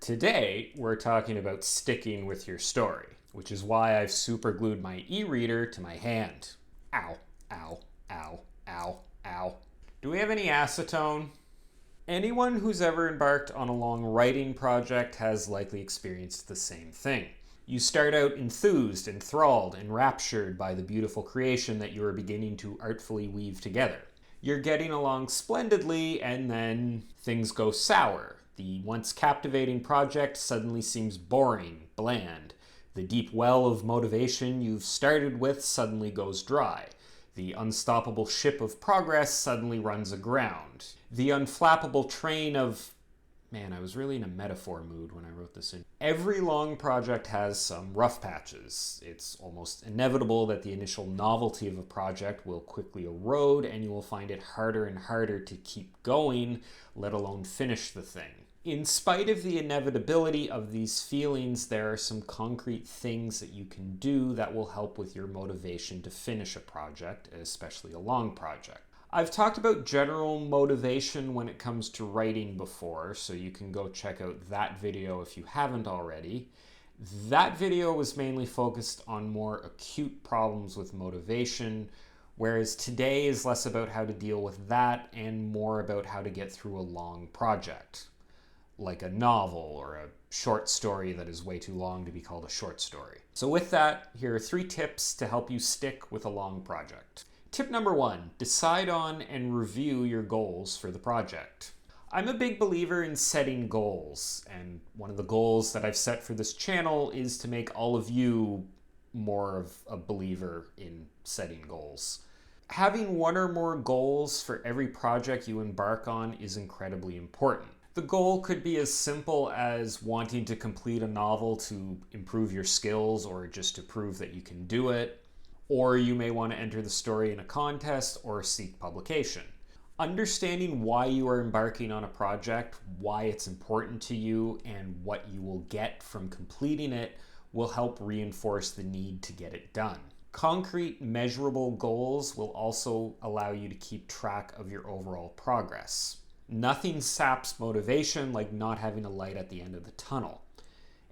Today, we're talking about sticking with your story, which is why I've superglued my e-reader to my hand. Ow, ow, ow, ow, ow. Do we have any acetone? Anyone who's ever embarked on a long writing project has likely experienced the same thing. You start out enthused, enthralled, enraptured by the beautiful creation that you are beginning to artfully weave together. You're getting along splendidly, and then things go sour. The once captivating project suddenly seems boring, bland. The deep well of motivation you've started with suddenly goes dry. The unstoppable ship of progress suddenly runs aground. The unflappable train of... Man, I was really in a metaphor mood when I wrote this in. Every long project has some rough patches. It's almost inevitable that the initial novelty of a project will quickly erode, and you will find it harder and harder to keep going, let alone finish the thing. In spite of the inevitability of these feelings, there are some concrete things that you can do that will help with your motivation to finish a project, especially a long project. I've talked about general motivation when it comes to writing before, so you can go check out that video if you haven't already. That video was mainly focused on more acute problems with motivation, whereas today is less about how to deal with that and more about how to get through a long project, like a novel or a short story that is way too long to be called a short story. So with that, here are 3 tips to help you stick with a long project. Tip number 1, decide on and review your goals for the project. I'm a big believer in setting goals, and one of the goals that I've set for this channel is to make all of you more of a believer in setting goals. Having 1 or more goals for every project you embark on is incredibly important. The goal could be as simple as wanting to complete a novel to improve your skills or just to prove that you can do it. Or you may want to enter the story in a contest or seek publication. Understanding why you are embarking on a project, why it's important to you, and what you will get from completing it will help reinforce the need to get it done. Concrete, measurable goals will also allow you to keep track of your overall progress. Nothing saps motivation like not having a light at the end of the tunnel.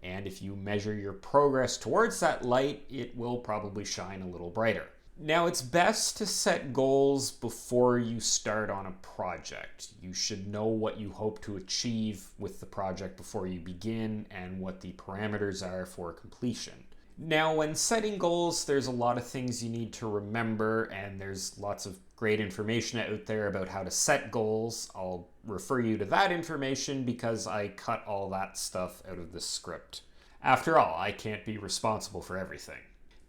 And if you measure your progress towards that light, it will probably shine a little brighter. Now, it's best to set goals before you start on a project. You should know what you hope to achieve with the project before you begin and what the parameters are for completion. Now, when setting goals, there's a lot of things you need to remember, and there's lots of great information out there about how to set goals. I'll refer you to that information because I cut all that stuff out of the script. After all, I can't be responsible for everything.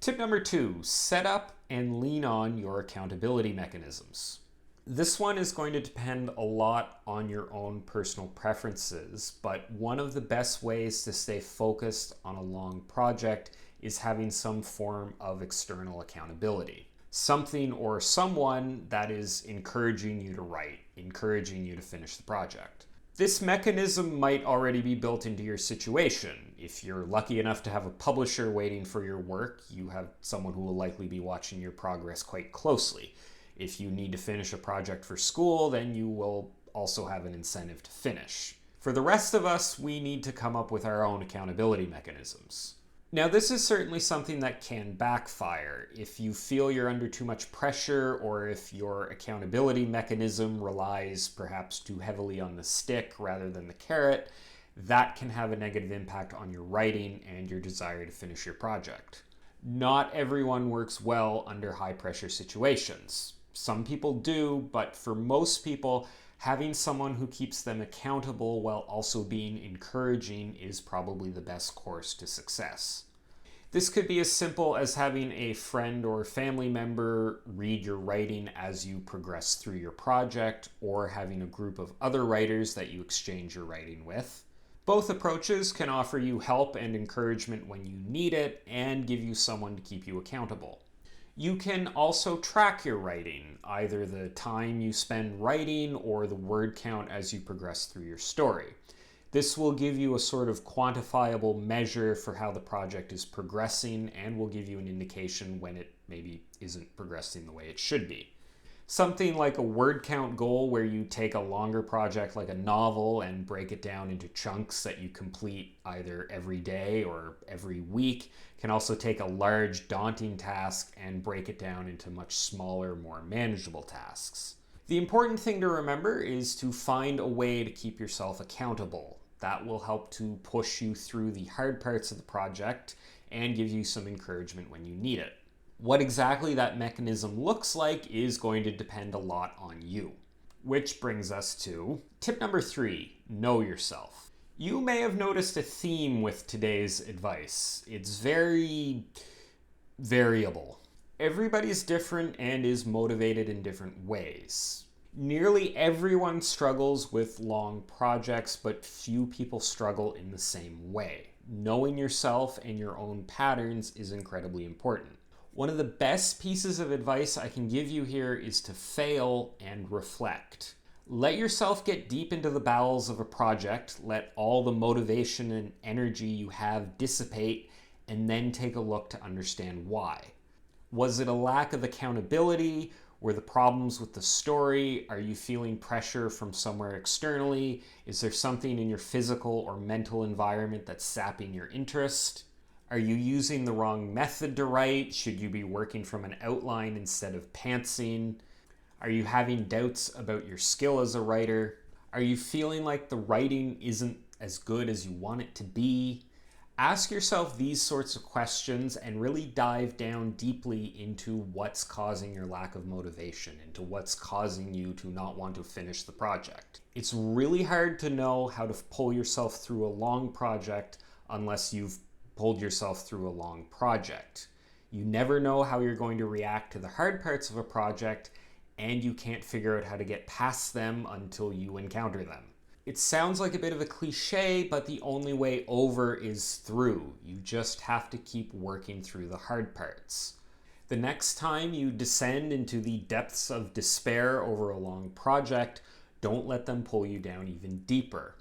Tip number 2, set up and lean on your accountability mechanisms. This one is going to depend a lot on your own personal preferences, but one of the best ways to stay focused on a long project is having some form of external accountability. Something or someone that is encouraging you to write, encouraging you to finish the project. This mechanism might already be built into your situation. If you're lucky enough to have a publisher waiting for your work, you have someone who will likely be watching your progress quite closely. If you need to finish a project for school, then you will also have an incentive to finish. For the rest of us, we need to come up with our own accountability mechanisms. Now, this is certainly something that can backfire. If you feel you're under too much pressure, or if your accountability mechanism relies perhaps too heavily on the stick rather than the carrot, that can have a negative impact on your writing and your desire to finish your project. Not everyone works well under high-pressure situations. Some people do, but for most people, having someone who keeps them accountable while also being encouraging is probably the best course to success. This could be as simple as having a friend or family member read your writing as you progress through your project, or having a group of other writers that you exchange your writing with. Both approaches can offer you help and encouragement when you need it, and give you someone to keep you accountable. You can also track your writing, either the time you spend writing or the word count as you progress through your story. This will give you a sort of quantifiable measure for how the project is progressing, and will give you an indication when it maybe isn't progressing the way it should be. Something like a word count goal where you take a longer project like a novel and break it down into chunks that you complete either every day or every week can also take a large, daunting task and break it down into much smaller, more manageable tasks. The important thing to remember is to find a way to keep yourself accountable. That will help to push you through the hard parts of the project and give you some encouragement when you need it. What exactly that mechanism looks like is going to depend a lot on you. Which brings us to tip number 3, know yourself. You may have noticed a theme with today's advice. It's very variable. Everybody's different and is motivated in different ways. Nearly everyone struggles with long projects, but few people struggle in the same way. Knowing yourself and your own patterns is incredibly important. One of the best pieces of advice I can give you here is to fail and reflect. Let yourself get deep into the bowels of a project, let all the motivation and energy you have dissipate, and then take a look to understand why. Was it a lack of accountability? Were the problems with the story? Are you feeling pressure from somewhere externally? Is there something in your physical or mental environment that's sapping your interest? Are you using the wrong method to write? Should you be working from an outline instead of pantsing? Are you having doubts about your skill as a writer? Are you feeling like the writing isn't as good as you want it to be? Ask yourself these sorts of questions and really dive down deeply into what's causing your lack of motivation, into what's causing you to not want to finish the project. It's really hard to know how to pull yourself through a long project unless you've pulled yourself through a long project. You never know how you're going to react to the hard parts of a project, and you can't figure out how to get past them until you encounter them. It sounds like a bit of a cliche, but the only way over is through. You just have to keep working through the hard parts. The next time you descend into the depths of despair over a long project, don't let them pull you down even deeper.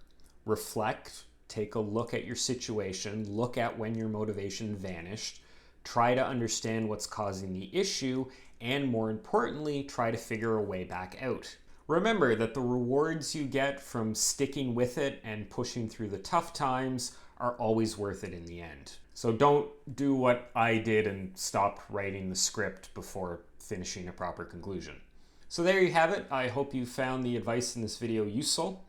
Reflect, take a look at your situation, look at when your motivation vanished, try to understand what's causing the issue, and more importantly, try to figure a way back out. Remember that the rewards you get from sticking with it and pushing through the tough times are always worth it in the end. So don't do what I did and stop writing the script before finishing a proper conclusion. So there you have it. I hope you found the advice in this video useful.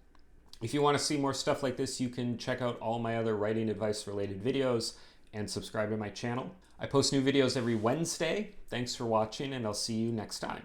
If you want to see more stuff like this, you can check out all my other writing advice related videos and subscribe to my channel. I post new videos every Wednesday. Thanks for watching, and I'll see you next time.